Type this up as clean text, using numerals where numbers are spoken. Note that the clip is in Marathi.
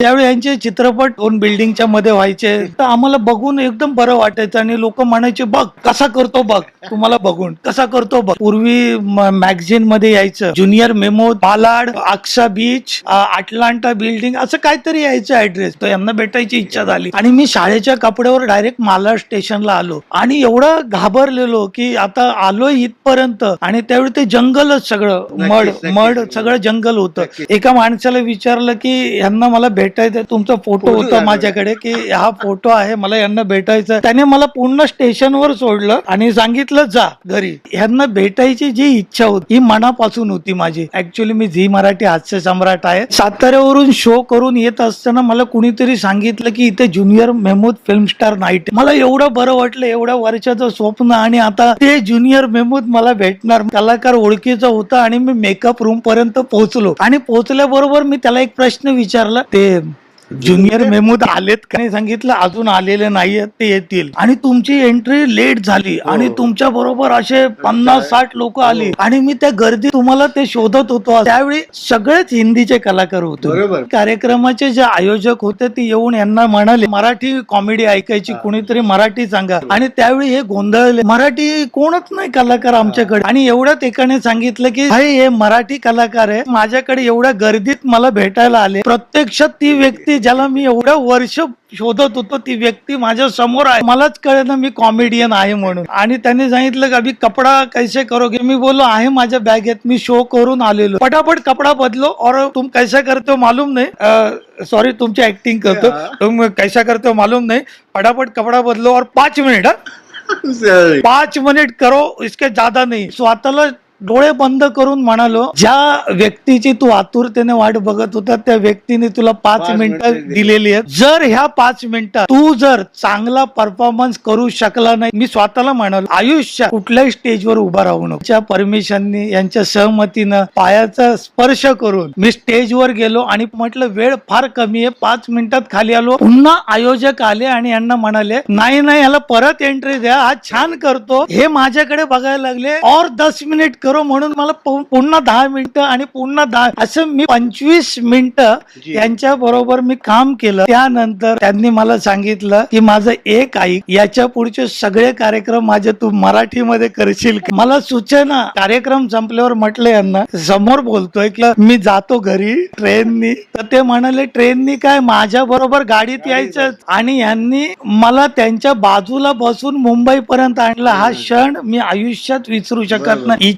त्यावेळी यांचे चित्रपट 2 बिल्डिंगच्या मध्ये व्हायचे, तर आम्हाला बघून एकदम बरं वाटायचं आणि लोक म्हणायचे बघ कसा करतो, बघ तुम्हाला बघून कसा करतो बघ. पूर्वी मॅगझिन मध्ये यायचं ज्युनियर मेमो, Malad, Aksa beach, Atlanta building असं काहीतरी यायचं ऍड्रेस. तर यांना भेटायची इच्छा झाली आणि मी शाळेच्या कपड्यावर डायरेक्ट मालाड स्टेशनला आलो आणि एवढं घाबरलेलो की आता आलोय इथपर्यंत. आणि त्यावेळी ते जंगलच सगळं, मड सगळं जंगल होतं. एका माणसाला विचारलं की यांना मला भेटायचं, तुमचा फोटो होता माझ्याकडे की हा फोटो आहे, मला यांना भेटायचं. त्याने मला पूर्ण स्टेशनवर सोडलं आणि सांगितलं जा घरी. यांना भेटायची जी इच्छा होती ही मनापासून होती माझी. ऍक्च्युली मी झी मराठी हास्य सम्राट आहे. साताऱ्यावरून शो करून येत असताना मला कुणीतरी सांगितलं की इथे junior Mehmood film star night. मला एवढं बरं वाटलं, एवढ्या वर्षाचं स्वप्न, आणि आता ते ज्युनियर मेहमूद मला भेटणार. कलाकार ओळखीचा होता आणि मी मेकअप रूम पर्यंत पोहोचलो आणि पोहोचल्याबरोबर मी त्याला एक प्रश्न विचारला, ते ज्युनियर मेहमूद आलेत का? सांगितलं अजून आलेले नाहीयेत, ते येतील. आणि तुमची एंट्री लेट झाली आणि तुमच्या बरोबर असे 50-60 लोक आली आणि मी त्या गर्दी तुम्हाला ते शोधत होतो. त्यावेळी सगळेच हिंदीचे कलाकार होते. कार्यक्रमाचे जे आयोजक होते ते येऊन यांना म्हणाले मराठी कॉमेडी ऐकायची, कुणीतरी मराठी सांगा. आणि त्यावेळी हे गोंधळले, मराठी कोणच नाही कलाकार आमच्याकडे. आणि एवढ्यात एकाने सांगितलं की हे मराठी कलाकार आहे, माझ्याकडे एवढ्या गर्दीत मला भेटायला आले. प्रत्यक्षात ती व्यक्ती ज्याला मी एवढ्या वर्ष शोधत होतो ती व्यक्ती माझ्या समोर आहे. मलाच कळलं मी कॉमेडियन आहे म्हणून. आणि त्यांनी सांगितलं की अभी कपडा कैसे करोगे? मी बोललो आहे माझ्या बॅगेत, मी शो करून आलेलो. पटापट कपडा बदलो और तुम कैसे करते हो मालूम नहीं, सॉरी तुमची ऍक्टिंग करतो, तुम कैसा करते हो मालूम नहीं, फटाफट कपडा बदलो और 5 मिनिट 5 मिनिट करो, इसके ज्यादा नहीं. स्वतःला डोळे बंद करून म्हणालो, ज्या व्यक्तीची तू आतुरतेने वाट बघत होता त्या व्यक्तीने तुला 5 मिनिटं दिलेली आहेत. जर ह्या 5 मिनिटात तू जर चांगला परफॉर्मन्स करू शकला नाही, मी स्वतःला म्हणालो आयुष्यात कुठल्याही स्टेजवर उभा राहू नको. त्या परमिशननी, यांच्या सहमतीनं, पायाचा स्पर्श करून मी स्टेजवर गेलो आणि म्हटलं वेळ फार कमी आहे, 5 मिनिटात खाली आलो. पुन्हा आयोजक आले आणि यांना म्हणाले नाही याला परत एंट्री द्या, हा छान करतो. हे माझ्याकडे बघायला लागले और 10 मिनिट म्हणून मला पुन्हा 10 मिनिटं आणि पुन्हा 10, असं मी 25 मिनिटं यांच्या बरोबर मी काम केलं. त्यानंतर त्यांनी मला सांगितलं की माझं एक ऐक, याच्या पुढचे सगळे कार्यक्रम माझे तू मराठीमध्ये करशील का? मला सूचना. कार्यक्रम संपल्यावर म्हटलं यांना, समोर बोलतोय की मी जातो घरी ट्रेननी. तर ते म्हणाले ट्रेननी काय, माझ्या बरोबर गाडीत यायचं. आणि यांनी मला त्यांच्या बाजूला बसून मुंबई पर्यंत आणलं. हा क्षण मी आयुष्यात विसरू शकत नाही.